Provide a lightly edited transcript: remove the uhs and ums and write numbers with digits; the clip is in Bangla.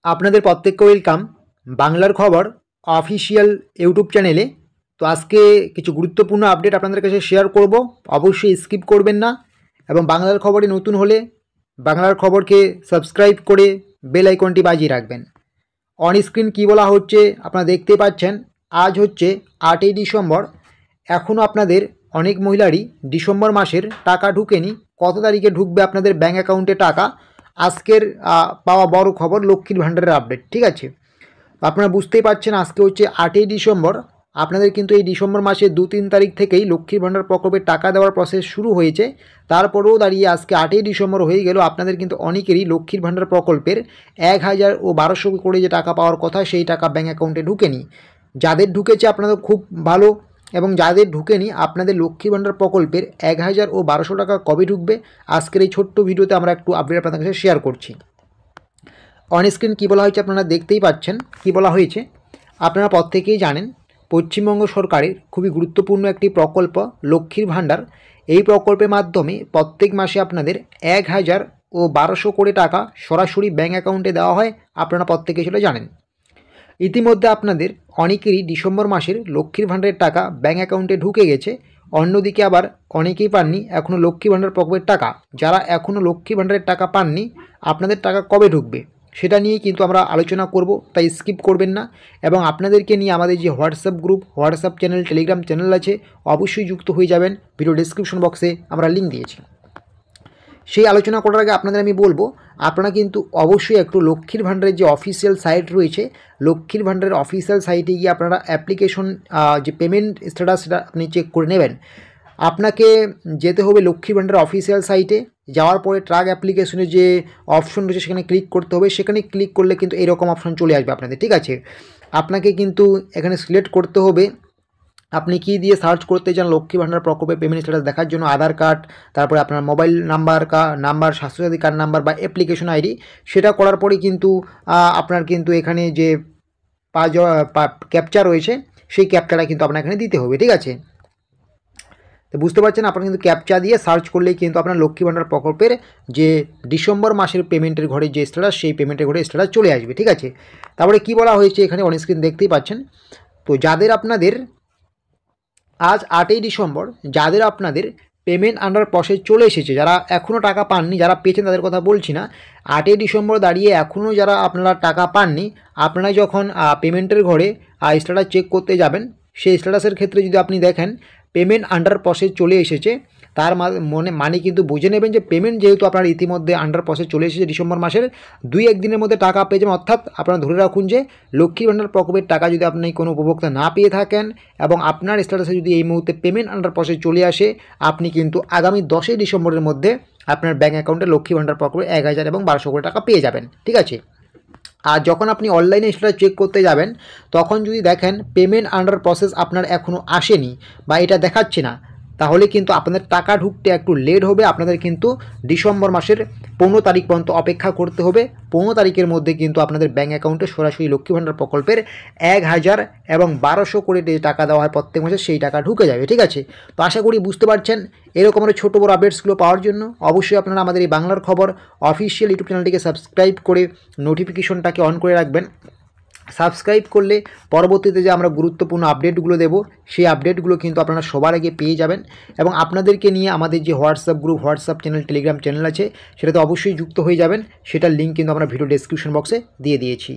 আপনাদের প্রত্যেককে ওয়েলকাম বাংলার খবর অফিসিয়াল ইউটিউব চ্যানেলে। তো আজকে কিছু গুরুত্বপূর্ণ আপডেট আপনাদের কাছে শেয়ার করব, অবশ্যই স্কিপ করবেন না। এবং বাংলার খবরে নতুন হলে বাংলার খবরকে সাবস্ক্রাইব করে বেল আইকনটি বাজিয়ে রাখবেন। অন স্ক্রিন কী বলা হচ্ছে আপনারা দেখতে পাচ্ছেন। আজ হচ্ছে 8ই ডিসেম্বর। এখনও আপনাদের অনেক মহিলারই ডিসেম্বর মাসের টাকা ঢুকেনি। কত তারিখে ঢুকবে আপনাদের ব্যাঙ্ক অ্যাকাউন্টে টাকা, আজকের পাওয়া বড় খবর লক্ষ্মীর ভাণ্ডারের আপডেট। ঠিক আছে, আপনারা বুঝতেই পারছেন আজকে হচ্ছে 8ই ডিসেম্বর। আপনাদের কিন্তু এই ডিসেম্বর মাসের 2-3 তারিখ থেকেই লক্ষ্মীর ভাণ্ডার প্রকল্পের টাকা দেওয়ার প্রসেস শুরু হয়েছে। তারপরেও দাঁড়িয়ে আজকে 8ই ডিসেম্বর হয়ে গেল, আপনাদের কিন্তু অনেকেরই লক্ষ্মীর ভাণ্ডার প্রকল্পের 1000 ও 1200 করে যে টাকা পাওয়ার কথা সেই টাকা ব্যাঙ্ক অ্যাকাউন্টে ঢুকেনি। যাদের ঢুকেছে আপনাদের খুব ভালো, এবং যাদের ঢুকেনি আপনাদের লক্ষ্মীর ভাণ্ডার প্রকল্পের 1000 ও 1200 টাকা কবে ঢুকবে আজকের এই ছোট্ট ভিডিওতে আমরা একটু আপডেট আপনাদের কাছে শেয়ার করছি। অন স্ক্রিন কী বলা হয়েছে আপনারা দেখতেই পাচ্ছেন। কি বলা হয়েছে আপনারা প্রত্যেকেই জানেন, পশ্চিমবঙ্গ সরকারের খুবই গুরুত্বপূর্ণ একটি প্রকল্প লক্ষ্মীর ভাণ্ডার। এই প্রকল্পের মাধ্যমে প্রত্যেক মাসে আপনাদের 1000 ও 1200 করে টাকা সরাসরি ব্যাঙ্ক অ্যাকাউন্টে দেওয়া হয়, আপনারা প্রত্যেকেই সেটা জানেন। ইতিমধ্যে আপনাদের অনেকেরই ডিসেম্বর মাসের লক্ষ্মীর ভাণ্ডারের টাকা ব্যাঙ্ক অ্যাকাউন্টে ঢুকে গেছে। অন্যদিকে আবার অনেকেই পাননি এখনও লক্ষ্মী ভাণ্ডার প্রকল্পের টাকা। যারা এখনও লক্ষ্মী ভাণ্ডারের টাকা পাননি আপনাদের টাকা কবে ঢুকবে সেটা নিয়েই কিন্তু আমরা আলোচনা করব, তাই স্কিপ করবেন না। এবং আপনাদেরকে নিয়ে আমাদের যে WhatsApp group, WhatsApp channel, Telegram channel আছে, অবশ্যই যুক্ত হয়ে যাবেন। ভিডিও ডেসক্রিপশন বক্সে আমরা লিঙ্ক দিয়েছি। সেই আলোচনা করার আগে আপনাদের আমি বলবো, আপনারা কিন্তু অবশ্যই একটু লক্ষ্মীর ভাণ্ডারের যে অফিসিয়াল সাইট রয়েছে, লক্ষ্মীর ভাণ্ডারের অফিসিয়াল সাইটে গিয়ে আপনারা অ্যাপ্লিকেশন যে পেমেন্ট স্ট্যাটাস সেটা আপনি চেক করে নেবেন। আপনাকে যেতে হবে লক্ষ্মীর ভাণ্ডারের অফিসিয়াল সাইটে, যাওয়ার পরে ট্র্যাক অ্যাপ্লিকেশনের যে অপশন রয়েছে সেখানে ক্লিক করতে হবে। সেখানে ক্লিক করলে কিন্তু এরকম অপশন চলে আসবে আপনাদের। ঠিক আছে, আপনাকে কিন্তু এখানে সিলেক্ট করতে হবে আপনি কি দিয়ে সার্চ করতে চান লক্ষ্মী ভাণ্ডার প্রকল্পে পেমেন্ট স্ট্যাটাস দেখার জন্য। আধার কার্ড, তারপরে আপনার mobile number, Swasthya Sathi card number বা অ্যাপ্লিকেশন আইডি, সেটা করার পরে কিন্তু আপনার কিন্তু এখানে যে ক্যাপচা রয়েছে সেই ক্যাপচাটা কিন্তু আপনার এখানে দিতে হবে। ঠিক আছে, তো বুঝতে পারছেন আপনারা কিন্তু ক্যাপচা দিয়ে সার্চ করলেই কিন্তু আপনার লক্ষ্মী ভাণ্ডার প্রকল্পের যে ডিসেম্বর মাসের পেমেন্টের ঘরে যে স্ট্যাটাস সেই পেমেন্টের ঘরে স্ট্যাটাস চলে আসবে। ঠিক আছে, তারপরে কি বলা হয়েছে এখানে অন স্ক্রিন দেখতেই পাচ্ছেন। তো যাদের আপনাদের আজ 8ই ডিসেম্বর, যাদের আপনাদের পেমেন্ট আন্ডার প্রসেস চলে এসেছে, যারা এখনও টাকা পাননি, যারা পেয়েছেন তাদের কথা বলছি না, 8ই ডিসেম্বর দাঁড়িয়ে এখনও যারা আপনারা টাকা পাননি, আপনারা যখন পেমেন্টের ঘরে স্ট্যাটাস চেক করতে যাবেন, সেই স্ট্যাটাসের ক্ষেত্রে যদি আপনি দেখেন পেমেন্ট আন্ডার প্রসেস চলে এসেছে, তার মানে কিন্তু বুঝে নেবেন যে পেমেন্ট যেহেতু আপনার ইতিমধ্যে আন্ডার প্রসেস চলে এসেছে, ডিসেম্বর মাসের 2-1 দিনের মধ্যে টাকা পেয়ে যাবেন। অর্থাৎ আপনারা ধরে রাখুন যে লক্ষ্মী ভাণ্ডার প্রকল্পের টাকা যদি আপনি কোনো উপভোক্তা না পেয়ে থাকেন এবং আপনার স্ট্যাটাসে যদি এই মুহূর্তে পেমেন্ট আন্ডার প্রসেস চলে আসে, আপনি কিন্তু আগামী 10ই ডিসেম্বরের মধ্যে আপনার ব্যাঙ্ক অ্যাকাউন্টে লক্ষ্মী ভাণ্ডার প্রকল্পে 1000 এবং 1200 করে টাকা পেয়ে যাবেন। ঠিক আছে, আর যখন আপনি অনলাইনে সেটা চেক করতে যাবেন তখন যদি দেখেন পেমেন্ট আন্ডার প্রসেস আপনার এখনও আসেনি বা এটা দেখাচ্ছে না, তাহলে কিন্তু আপনাদের টাকা ঢুকতে একটু লেট হবে। আপনাদের কিন্তু ডিসেম্বর মাসের 15 তারিখ পর্যন্ত অপেক্ষা করতে হবে। 15 তারিখের মধ্যে কিন্তু আপনাদের ব্যাঙ্ক অ্যাকাউন্টে সরাসরি লক্ষ্মী ভাণ্ডার প্রকল্পের 1000 এবং 1200 করে যে টাকা দেওয়া হয় প্রত্যেক মাসে সেই টাকা ঢুকে যাবে। ঠিক আছে, তো আশা করি বুঝতে পারছেন। এরকম আরও ছোটো বড় আপডেটসগুলো পাওয়ার জন্য অবশ্যই আপনারা আমাদের এই বাংলার খবর অফিসিয়াল ইউটিউব চ্যানেলটিকে সাবস্ক্রাইব করে নোটিফিকেশনটাকে অন করে রাখবেন। সাবস্ক্রাইব করলে পরবর্তীতে যে আমরা গুরুত্বপূর্ণ আপডেটগুলো দেব সেই আপডেটগুলো কিন্তু আপনারা সবার আগে পেয়ে যাবেন। এবং আপনাদেরকে নিয়ে আমাদের যে WhatsApp group, WhatsApp channel, Telegram channel আছে সেটাতে অবশ্যই যুক্ত হয়ে যাবেন। সেটার লিঙ্ক কিন্তু আমরা ভিডিও ডেসক্রিপশন বক্সে দিয়ে দিয়েছি।